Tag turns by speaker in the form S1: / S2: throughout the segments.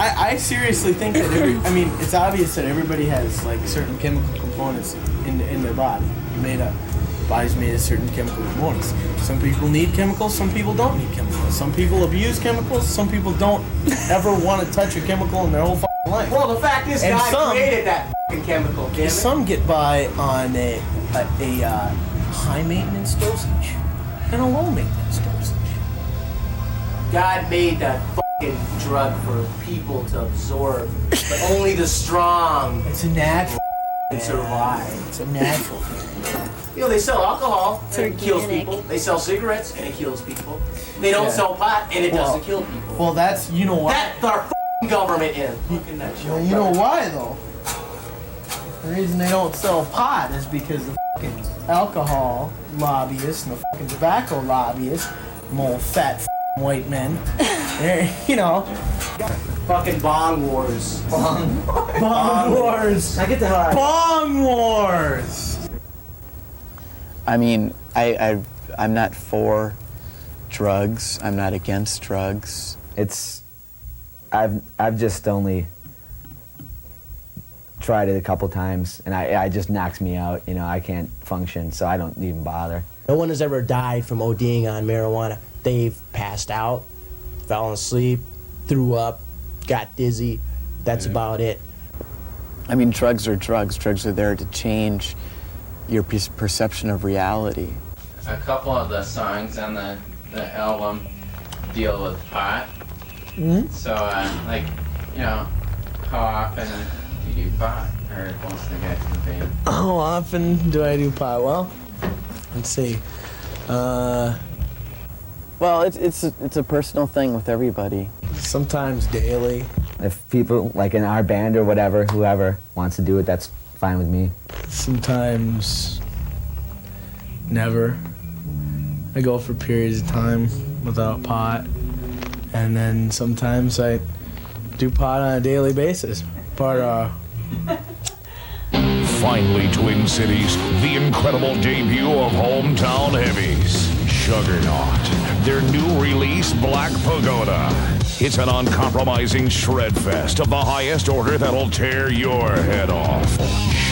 S1: I seriously think that I mean, it's obvious that everybody has like certain chemical components in their body. Body's made of certain chemical components. Some people need chemicals, some people don't need chemicals. Some people abuse chemicals, some people don't ever want to touch a chemical in their whole fucking life.
S2: Well, the fact is, God created that fucking chemical, damn it.
S1: Some get by on a high maintenance dosage and a low maintenance dosage.
S2: God made that fucking drug for people to absorb, but only the strong.
S1: It's a natural.
S2: Can survive.
S1: It's a natural thing.
S2: You know, they sell alcohol and it kills people. They sell cigarettes and it kills people. They don't sell pot and it doesn't kill people.
S1: Well, that's, you know why?
S2: That's our f***ing government in. Look in that show.
S1: Well, you know why, though? The reason they don't sell pot is because the fucking alcohol lobbyists and the fucking tobacco lobbyists, them old fat white men, you know.
S2: Fucking bong wars.
S1: Bong wars.
S2: Now get the hell out of here.
S1: Bong wars.
S3: I mean, I'm not for drugs. I'm not against drugs.
S4: I've just only tried it a couple times, and it just knocks me out. You know, I can't function, so I don't even bother.
S5: No one has ever died from ODing on marijuana. They've passed out, fell asleep, threw up, got dizzy. That's about it.
S3: I mean, drugs are drugs. Drugs are there to change your perception of reality.
S6: A couple of the songs on the album deal with pot.
S1: Mm-hmm.
S6: So, like, you know, how often do you do pot? Or most of the guys in the band?
S1: How often do I do pot? Well, let's see.
S3: Well, it's a personal thing with everybody.
S1: Sometimes daily.
S4: If people, like in our band or whatever, whoever wants to do it, that's fine with me.
S1: Sometimes never. I go for periods of time without pot, and then sometimes I do pot on a daily basis. But
S7: Finally, Twin Cities, the incredible debut of hometown heavies, Juggernaut. Their new release, Black Pagoda. It's an uncompromising shred fest of the highest order that'll tear your head off.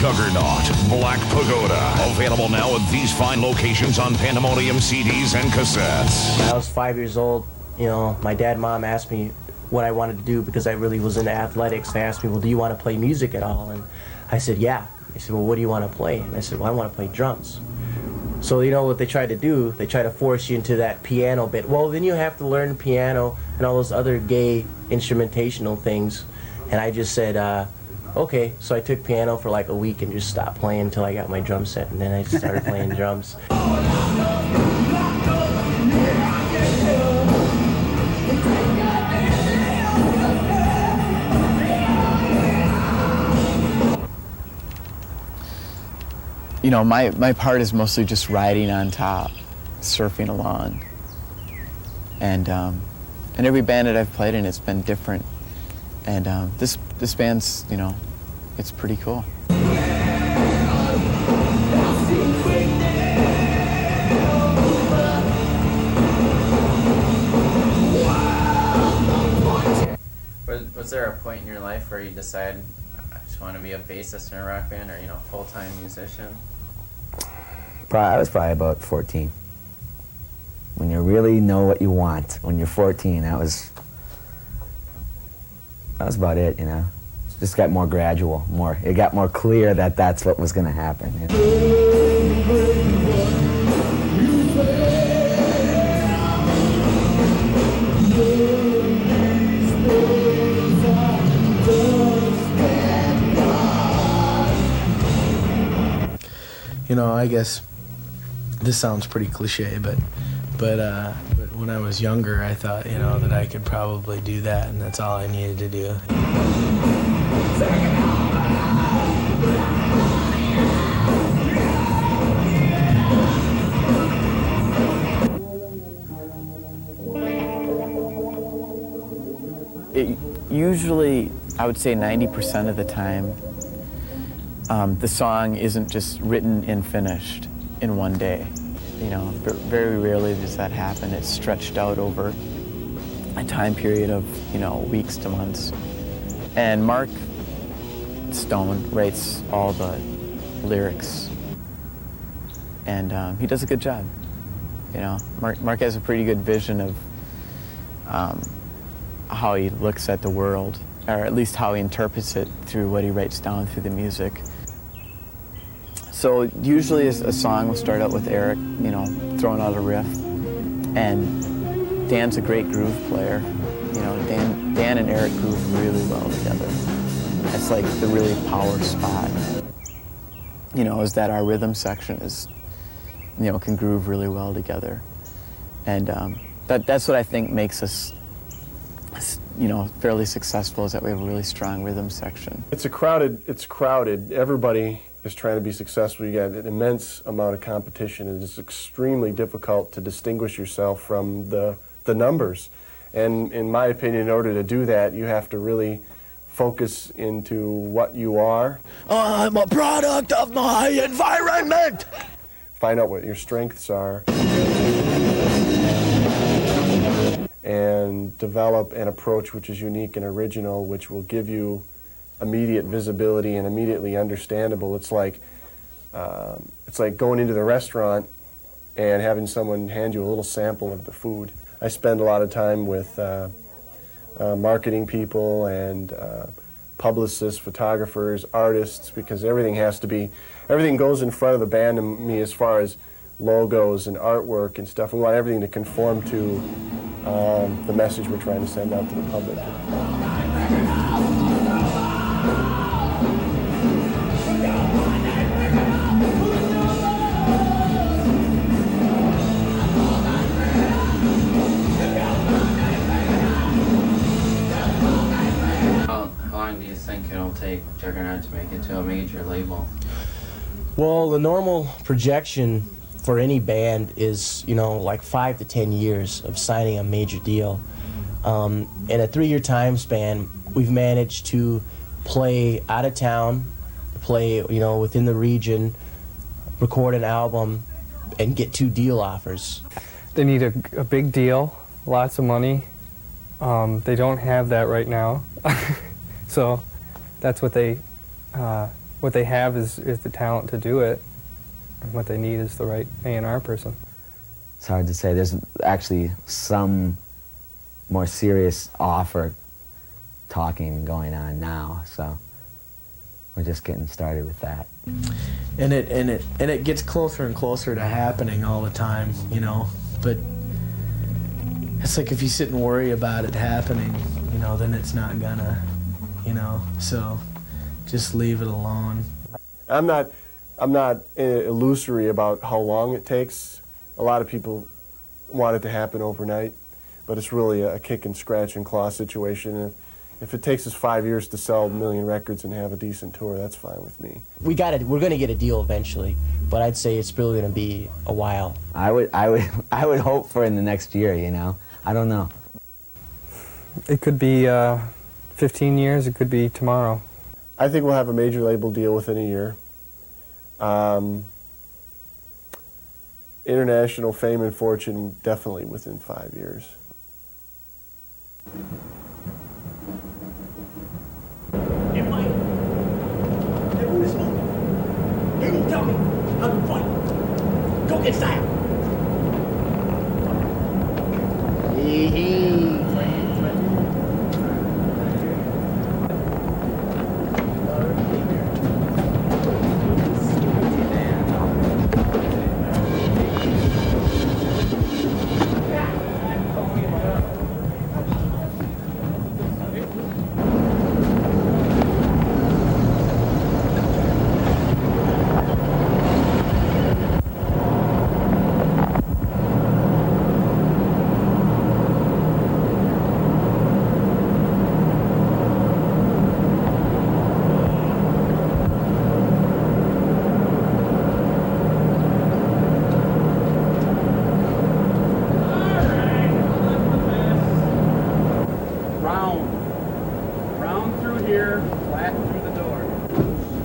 S7: Juggernaut, Black Pagoda. Available now at these fine locations on Pandemonium CDs and cassettes.
S5: When I was 5 years old, you know, my dad and mom asked me what I wanted to do because I really was into athletics. They asked me, well, do you want to play music at all? And I said, yeah. They said, well, what do you want to play? And I said, well, I want to play drums. So you know what they tried to do? They tried to force you into that piano bit. Well, then you have to learn piano and all those other gay instrumentational things. And I just said, okay. So I took piano for like a week and just stopped playing until I got my drum set. And then I just started playing drums.
S3: You know, my part is mostly just riding on top, surfing along. And every band that I've played in, it's been different. And this band's, you know, it's pretty cool.
S6: Was there a point in your life where you decided, I just want to be a bassist in a rock band, or, you know, full-time musician?
S4: I was probably about 14. When you really know what you want, when you're 14, that was about it, you know. It just got more gradual, it got more clear that that's what was going to happen. You know?
S1: You know, I guess this sounds pretty cliche, but when I was younger, I thought, you know, that I could probably do that, and that's all I needed to do.
S3: Usually, I would say 90% of the time, the song isn't just written and finished in one day. You know, very rarely does that happen. It's stretched out over a time period of, you know, weeks to months. And Mark Stone writes all the lyrics, and he does a good job. You know, Mark has a pretty good vision of how he looks at the world, or at least how he interprets it through what he writes down through the music. So usually a song will start out with Erik, you know, throwing out a riff, and Dan's a great groove player. You know, Dan and Erik groove really well together. That's like the really power spot. You know, is that our rhythm section is, you know, can groove really well together, and that's what I think makes us, you know, fairly successful, is that we have a really strong rhythm section.
S8: It's crowded. Everybody is trying to be successful. You got an immense amount of competition. It is extremely difficult to distinguish yourself from the numbers. And in my opinion, in order to do that, you have to really focus into what you are.
S9: I'm a product of my environment.
S8: Find out what your strengths are and develop an approach which is unique and original, which will give you immediate visibility and immediately understandable. It's like going into the restaurant and having someone hand you a little sample of the food. I spend a lot of time with marketing people and publicists, photographers, artists, because everything goes in front of the band and me as far as logos and artwork and stuff. We want everything to conform to the message we're trying to send out to the public.
S6: How long do you think it'll take Juggernaut to make it to a major label?
S5: Well, the normal projection for any band is, you know, like 5 to 10 years of signing a major deal. In a 3-year time span, we've managed to play out of town, play, you know, within the region, record an album, and get 2 deal offers.
S10: They need a big deal, lots of money. They don't have that right now. So that's what they have is the talent to do it. And what they need is the right A&R person.
S4: It's hard to say. There's actually some more serious offer talking going on now, so we're just getting started with that.
S1: And it gets closer and closer to happening all the time, you know. But it's like if you sit and worry about it happening, you know, then it's not gonna, you know. So just leave it alone.
S8: I'm not illusory about how long it takes. A lot of people want it to happen overnight, but it's really a kick and scratch and claw situation. If it takes us 5 years to sell 1 million records and have a decent tour, that's fine with me.
S5: We're going to get a deal eventually, but I'd say it's really going to be a while.
S4: I would hope for in the next year, you know. I don't know.
S10: It could be 15 years, it could be tomorrow.
S8: I think we'll have a major label deal within a year. International fame and fortune definitely within 5 years.
S9: Hey, Mike. Hey, who is smoking? Hey, who tell me how to fight? Go get style.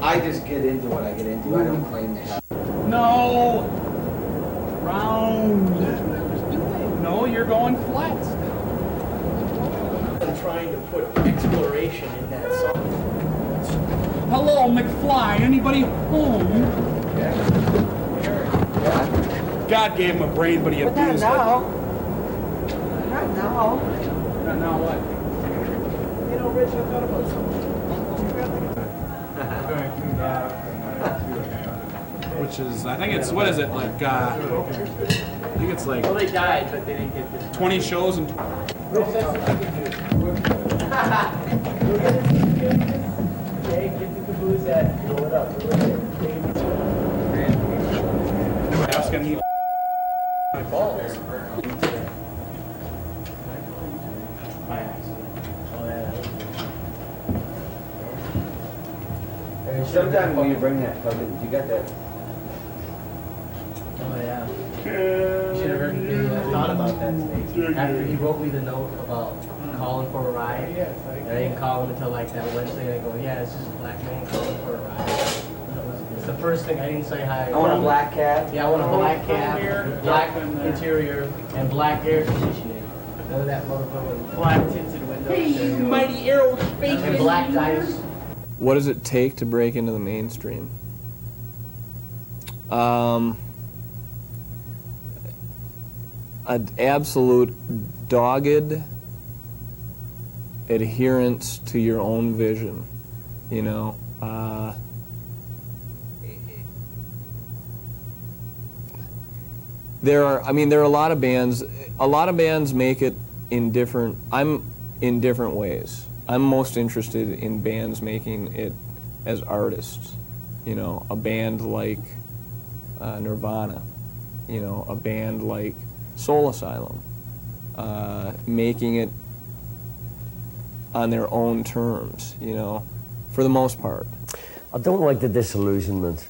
S11: I just get into what I get into. I don't claim to have.
S12: No! Round. No, you're going flat.
S1: trying to put exploration in that song.
S9: Hello, McFly. Anybody home? God gave him a brain, but he abused it.
S11: Not now.
S9: Not now what?
S1: You know, Rich, I thought about something.
S9: Which is, I think it's, what is it, like, I think it's like
S2: Well, they died, but they didn't get this.
S9: 20 shows and...
S2: Okay, get the caboose at, roll it up,
S9: asking me my balls.
S2: By accident. Oh, yeah.
S11: Sometimes when you bring that plug in, you got that.
S2: Oh, yeah. You should have heard me. I thought about that today. After he wrote me the note about calling for a ride, and I didn't call him until like that Wednesday. I go, yeah, it's just a black man calling for a ride. It's the first thing. I didn't say hi.
S11: I want a black cab.
S2: Yeah, I want a black cab, black interior, and black air conditioning. None of that motherfucker. Black tinted windows.
S9: Hey, you mighty aerospace.
S2: And black dice.
S12: What does it take to break into the mainstream? An absolute dogged adherence to your own vision, you know. There are a lot of bands. A lot of bands make it in different ways. I'm most interested in bands making it as artists. You know, a band like Nirvana, you know, a band like Soul Asylum, making it on their own terms, you know, for the most part.
S13: I don't like the disillusionment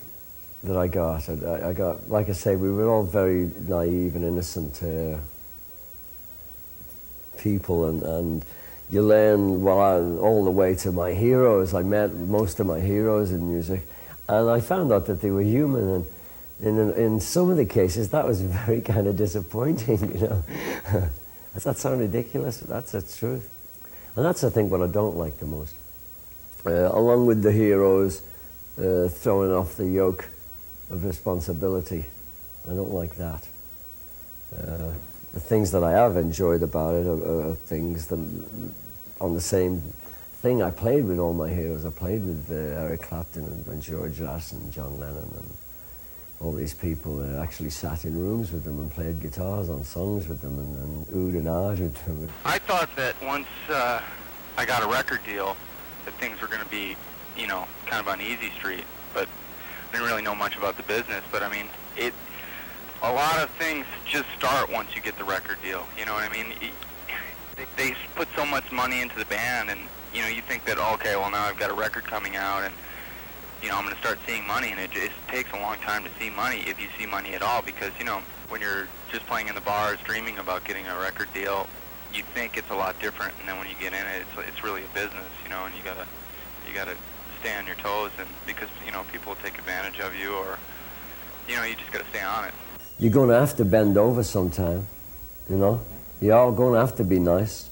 S13: that I got. I got, like I say, we were all very naive and innocent people, and you learn, all the way to my heroes. I met most of my heroes in music, and I found out that they were human, and in some of the cases, that was very kind of disappointing, you know. Does that sound ridiculous? That's the truth. And that's, I think, what I don't like the most. Along with the heroes, throwing off the yoke of responsibility. I don't like that. The things that I have enjoyed about it are things that, on the same thing, I played with all my heroes. I played with Eric Clapton and George Harrison and John Lennon and all these people. I actually sat in rooms with them and played guitars on songs with them and oohed and ahed with them.
S14: I thought that once I got a record deal, that things were going to be, you know, kind of on easy street, but I didn't really know much about the business. But I mean, a lot of things just start once you get the record deal. You know what I mean? They put so much money into the band, and you know, you think that, okay, well, now I've got a record coming out, and you know, I'm going to start seeing money, and it just takes a long time to see money, if you see money at all, because, you know, when you're just playing in the bars, dreaming about getting a record deal, you think it's a lot different, and then when you get in it, it's really a business, you know, and you gotta stay on your toes, and because, you know, people will take advantage of you, or, you know, you just gotta stay on it.
S13: You're going to have to bend over sometime, you know? You're all going to have to be nice.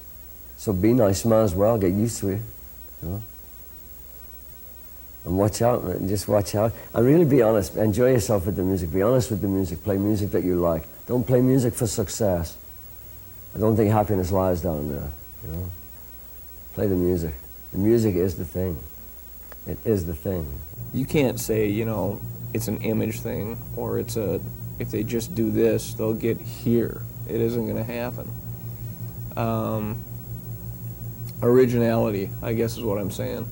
S13: So be nice, might as well get used to it, you know? And watch out, man. Just watch out. And really be honest. Enjoy yourself with the music. Be honest with the music. Play music that you like. Don't play music for success. I don't think happiness lies down there, you know? Play the music. The music is the thing. It is the thing.
S12: You can't say, you know, it's an image thing, or it's if they just do this, they'll get here. It isn't going to happen. Originality, I guess, is what I'm saying.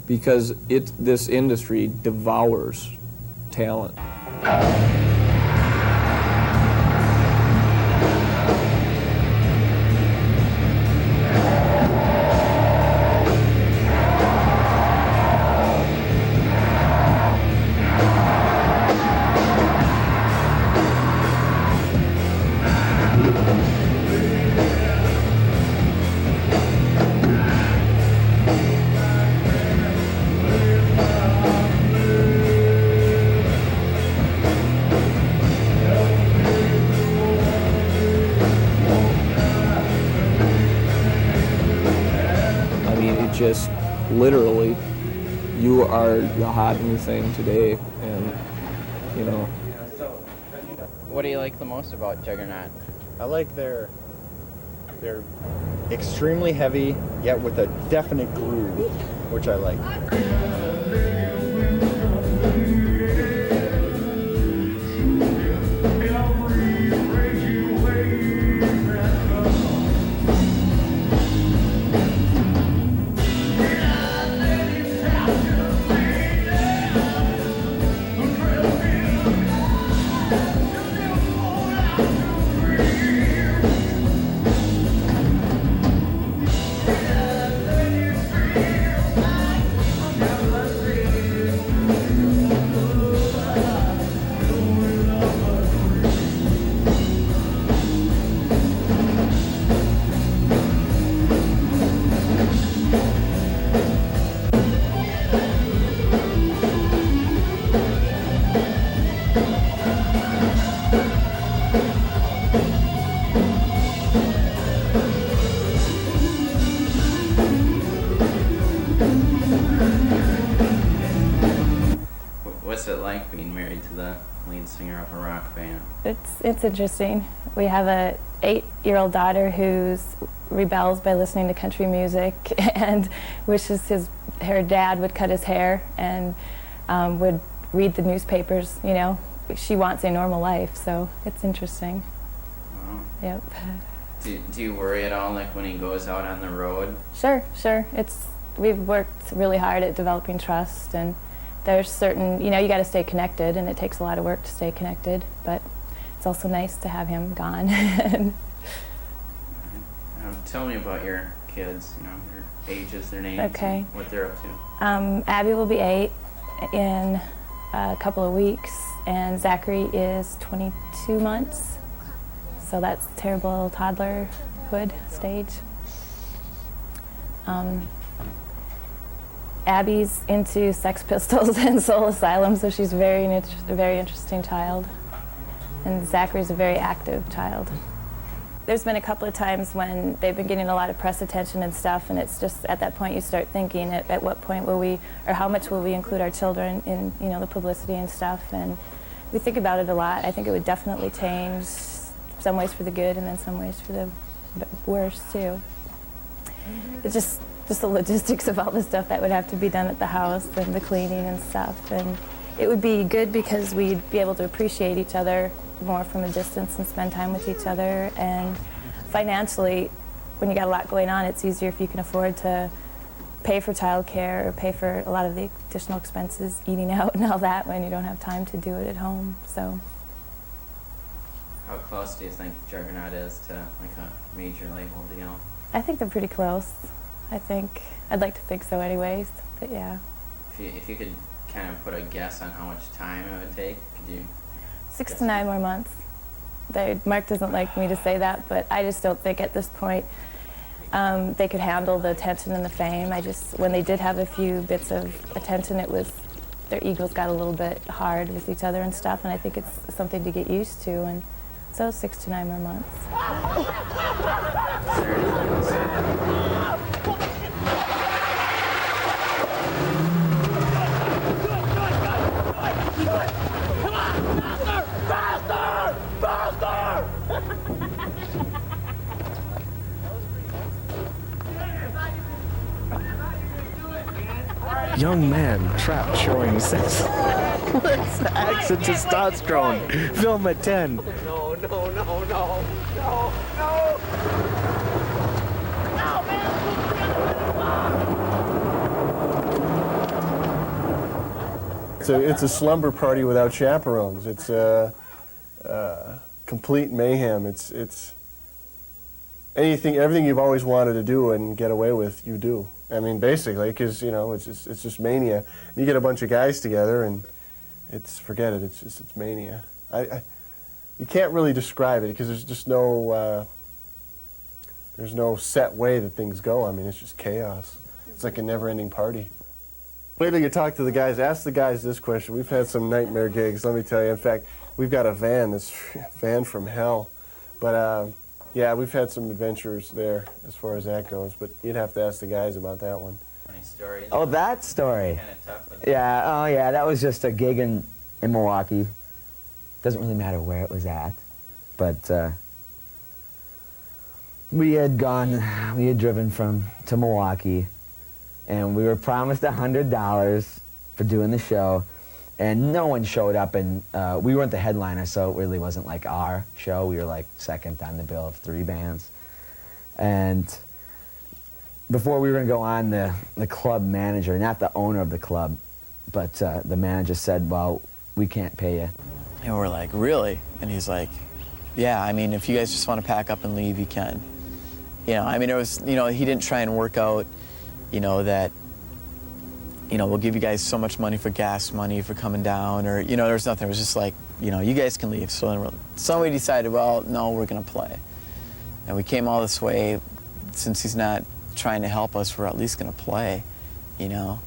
S12: Because this industry devours talent. mean, it just literally, you are the hot new thing today, and you know.
S6: What do you like the most about Juggernaut?
S15: I like they're extremely heavy, yet with a definite groove, which I like.
S6: What's it like being married to the lead singer of a rock band?
S16: It's interesting. We have a 8-year-old daughter who rebels by listening to country music and wishes her dad would cut his hair and would read the newspapers. You know, she wants a normal life, so it's interesting.
S6: Wow.
S16: Yep.
S6: Do you worry at all, like when he goes out on the road?
S16: Sure. We've worked really hard at developing trust, and there's certain, you know, you got to stay connected, and it takes a lot of work to stay connected, but it's also nice to have him gone.
S6: Tell me about your kids, you know, their ages, their names,
S16: Okay.
S6: and what they're up to.
S16: Abby will be 8 in a couple of weeks, and Zachary is 22 months, so that's terrible toddlerhood stage. Abby's into Sex Pistols and Soul Asylum, so she's a very interesting child. And Zachary's a very active child. There's been a couple of times when they've been getting a lot of press attention and stuff, and it's just at that point you start thinking at what point will we, or how much will we include our children in, you know, the publicity and stuff. And we think about it a lot. I think it would definitely change some ways for the good and then some ways for the worse too. It's just the logistics of all the stuff that would have to be done at the house and the cleaning and stuff. And it would be good because we'd be able to appreciate each other more from a distance and spend time with each other. And financially, when you got a lot going on, it's easier if you can afford to pay for childcare or pay for a lot of the additional expenses, eating out and all that, when you don't have time to do it at home. So.
S6: How close do you think Juggernaut is to like a major label deal?
S16: I think they're pretty close. I'd like to think so anyways, but yeah.
S6: If you could kind of put a guess on how much time it would take, could you?
S16: 6 to 9 more months. Mark doesn't like me to say that, but I just don't think at this point they could handle the attention and the fame. When they did have a few bits of attention, their egos got a little bit hard with each other and stuff, and I think it's something to get used to, and so 6 to 9 more months.
S17: Young man trapped showing sense. Let's axe and testosterone. Film at 10.
S9: No.
S8: It's a slumber party without chaperones. It's complete mayhem. It's everything you've always wanted to do and get away with, you do. I mean, basically, because you know, it's just mania. You get a bunch of guys together, and forget it. It's mania. You can't really describe it because there's just no set way that things go. I mean, it's just chaos. It's like a never-ending party. Wait till you talk to the guys. Ask the guys this question. We've had some nightmare gigs, let me tell you. In fact, we've got a van from hell. But Yeah, we've had some adventures there as far as that goes, but you'd have to ask the guys about that one.
S6: Funny stories.
S4: Oh, that story.
S6: Kind of tough. With
S4: Yeah, oh yeah, that was just a gig in Milwaukee. Doesn't really matter where it was at, but we had driven to Milwaukee, and we were promised $100 for doing the show, and no one showed up, and we weren't the headliner, so it really wasn't like our show. We were like second on the bill of 3 bands. And before we were gonna go on, the club manager, not the owner of the club, but the manager said, well, we can't pay you.
S3: And we're like, really? And he's like, yeah, I mean, if you guys just want to pack up and leave, you can. You know, I mean, it was, you know, he didn't try and work out, you know, that, you know, we'll give you guys so much money for gas money for coming down, or, you know, there was nothing. It was just like, you know, you guys can leave. So we decided, well, no, we're going to play. And we came all this way. Since he's not trying to help us, we're at least going to play, you know.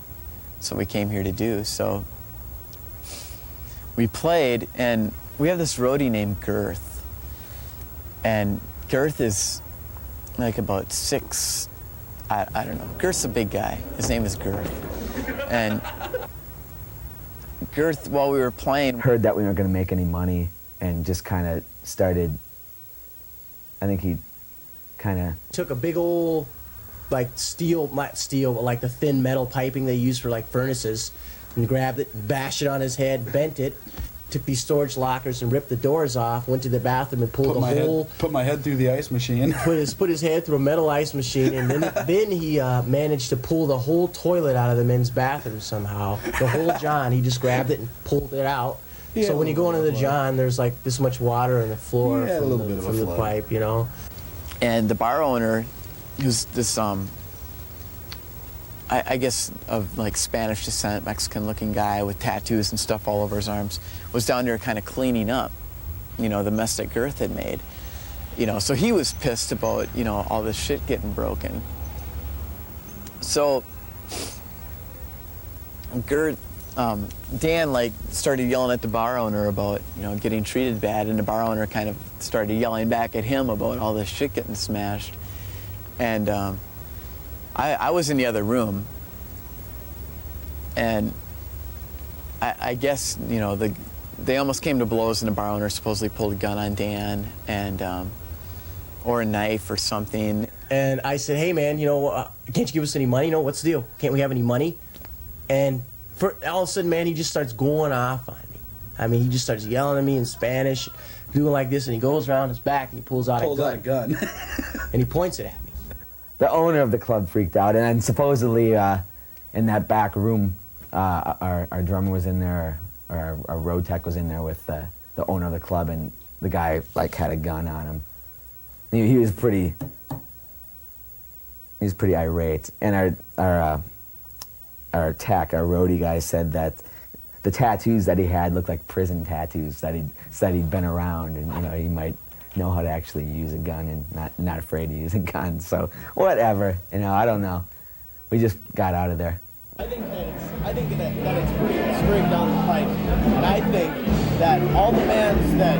S3: So we came here to do. So we played, and we have this roadie named Girth. And Girth is like about 6, I don't know. Girth's a big guy. His name is Girth. And Girth, while we were playing,
S4: heard that we weren't going to make any money and just kind of started, I think he kind of
S5: took a big old, like not steel, but like the thin metal piping they use for like furnaces, and grabbed it, bashed it on his head, bent it, took these storage lockers and ripped the doors off, went to the bathroom and pulled
S18: put my head through the ice machine.
S5: put his head through a metal ice machine, and then he managed to pull the whole toilet out of the men's bathroom somehow. The whole John, he just grabbed it and pulled it out.
S18: Yeah,
S5: so when you go into the John, there's like this much water on the floor
S18: Yeah,
S5: from,
S18: a little bit of a
S5: the
S18: flood.
S5: pipe, you know.
S3: and the bar owner, who's this, I guess of like Spanish descent, Mexican-looking guy with tattoos and stuff all over his arms, was down there kind of cleaning up, you know, the mess that Girth had made. You know, so he was pissed about, you know, all this shit getting broken. So Girth, Dan like started yelling at the bar owner about, you know, getting treated bad, and the bar owner kind of started yelling back at him about all this shit getting smashed. And I was in the other room, and I guess, you know, they almost came to blows, and the bar owner supposedly pulled a gun on Dan, and or a knife or something.
S5: And I said, hey man, you know, can't you give us any money? You know, what's the deal? Can't we have any money? And all of a sudden, man, he just starts going off on me. I mean, he just starts yelling at me in Spanish, doing like this, and he goes around his back and he pulls out a gun. And he points it at me.
S4: The owner of the club freaked out, and then supposedly in that back room, our drummer was in there, or our road tech was in there with the owner of the club, and the guy like had a gun on him. He was pretty irate, and our tech, our roadie guy, said that the tattoos that he had looked like prison tattoos that he'd been around, and you know, he might know how to actually use a gun and not afraid to use a gun. So whatever, you know, I don't know. We just got out of there.
S1: I think that it's pretty straight down the pipe, and I think that all the bands that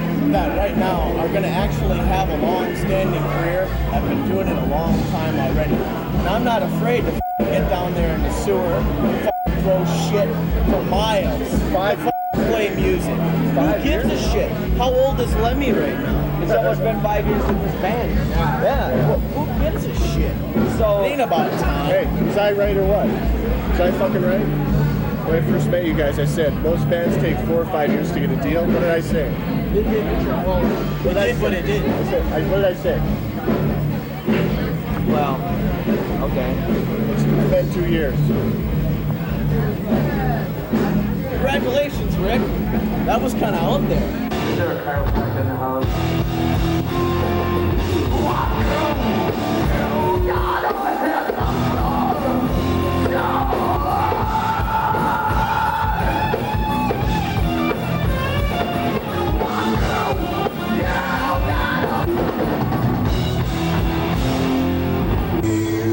S1: right now are going to actually have a long-standing career have been doing it a long time already. And I'm not afraid to get down there in the sewer and throw shit for miles. Play music. Who gives a shit? How old is Lemmy right now?
S11: It's almost been 5 years in this band.
S1: Yeah. Who gives a shit? So it ain't about time.
S8: Hey, was I right or what? Was I fucking right? When I first met you guys, I said most bands take 4 or 5 years to get a deal. What did I say?
S1: It did. Well, it did what it did.
S8: What did I say?
S11: Well, okay.
S8: It's been 2 years.
S1: Congratulations, Rick. That was kind of out there.
S11: Is there a chiropractor in the house?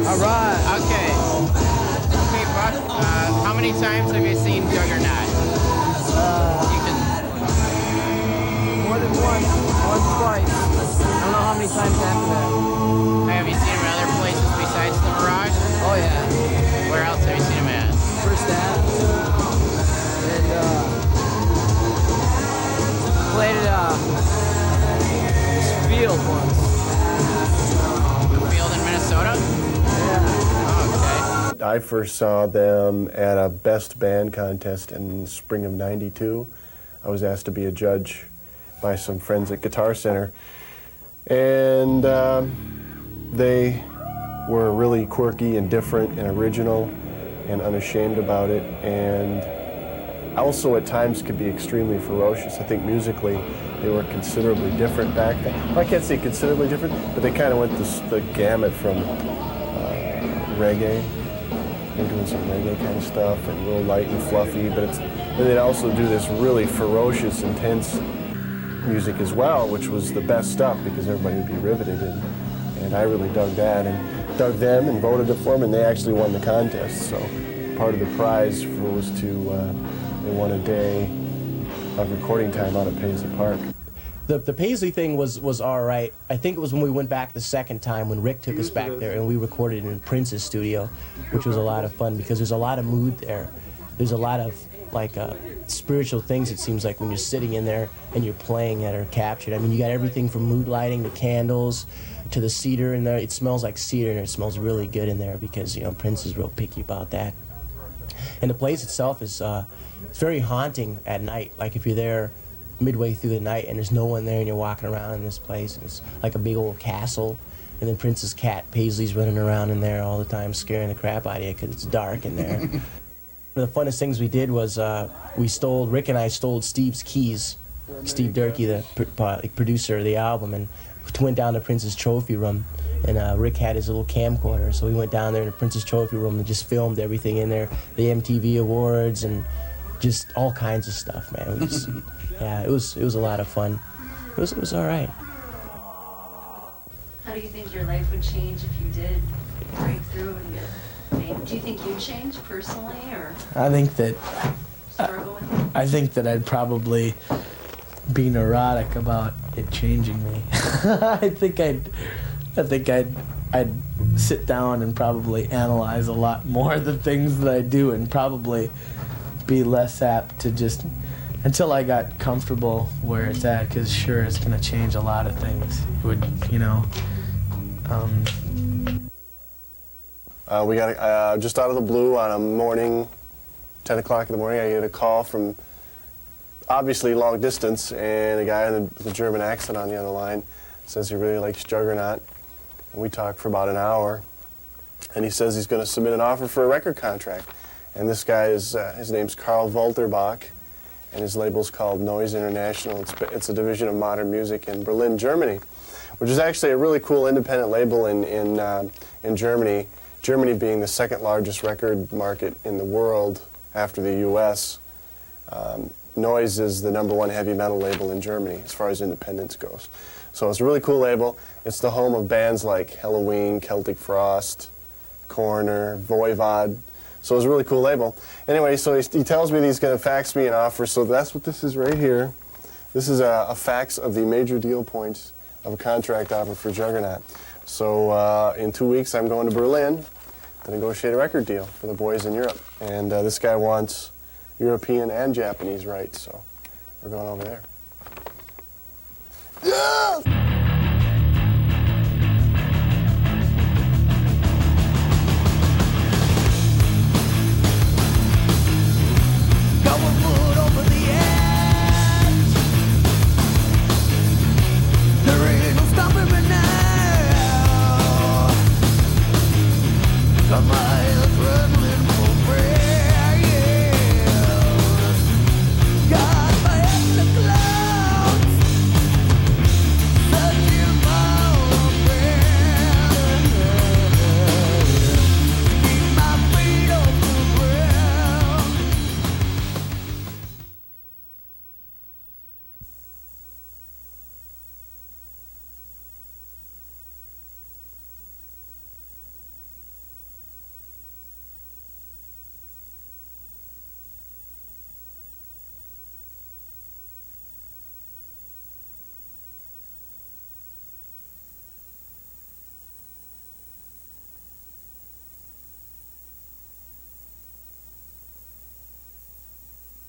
S6: All right. Okay. Okay, Buck. How many times have you seen Juggernaut?
S1: More than once, twice. I don't know
S2: how many times after that.
S19: Have you seen him in other places besides the Mirage?
S2: Oh yeah.
S19: Where else have you seen him at?
S2: First Ave. And played at this field once.
S19: The field in Minnesota?
S2: Yeah.
S19: Oh, okay.
S8: I first saw them at a best band contest in spring of '92. I was asked to be a judge by some friends at Guitar Center. And they were really quirky and different and original and unashamed about it, and also at times could be extremely ferocious. I think musically they were considerably different back then. Well, I can't say considerably different, but they kind of went the gamut from reggae. They're doing some reggae kind of stuff and real light and fluffy, but then they'd also do this really ferocious, intense music as well, which was the best stuff because everybody would be riveted, and I really dug that and dug them and voted for them, and they actually won the contest. So part of the prize was they won a day of recording time out at Paisley Park.
S5: The Paisley thing was all right. I think it was when we went back the second time when Rick took us back there and we recorded in Prince's studio, which was a lot of fun because there's a lot of mood there. There's a lot of like spiritual things, it seems like, when you're sitting in there and you're playing that are captured. I mean, you got everything from mood lighting to candles to the cedar in there. It smells like cedar and it smells really good in there because, you know, Prince is real picky about that. And the place itself is it's very haunting at night. Like if you're there midway through the night and there's no one there and you're walking around in this place and it's like a big old castle, and then Prince's cat Paisley's running around in there all the time scaring the crap out of you because it's dark in there. One of the funnest things we did was Rick and I stole Steve's keys, Steve Durkee, the producer of the album, and went down to Prince's trophy room, and Rick had his little camcorder, so we went down there in the Prince's trophy room and just filmed everything in there, the MTV awards and just all kinds of stuff, man. We just, yeah, it was a lot of fun. It was all right.
S20: How do you think your life would change if you did break through and get famous? Do you think you'd change personally, or
S1: I think that
S20: struggle with it?
S1: I think that I'd probably be neurotic about it changing me. I think I'd sit down and probably analyze a lot more the things that I do, and probably be less apt to just, until I got comfortable where it's at, because sure, it's going to change a lot of things. It would, you know.
S8: We got just out of the blue on a morning, 10 o'clock in the morning, I get a call from obviously long distance, and a guy with a German accent on the other line says he really likes Juggernaut. And we talked for about an hour, and he says he's going to submit an offer for a record contract. And this guy is, his name's Karl Walterbach, and his label's called Noise International. It's a division of modern music in Berlin, Germany, which is actually a really cool independent label in Germany. Germany being the second largest record market in the world after the U.S. Noise is the #1 heavy metal label in Germany as far as independence goes. So it's a really cool label. It's the home of bands like Halloween, Celtic Frost, Coroner, Voivod. So it's a really cool label. Anyway, so he tells me that he's going to fax me an offer, so that's what this is right here. This is a fax of the major deal points of a contract offer for Juggernaut. So in 2 weeks, I'm going to Berlin to negotiate a record deal for the boys in Europe. And this guy wants European and Japanese rights, so we're going over there. Yeah!
S9: Got my adrenaline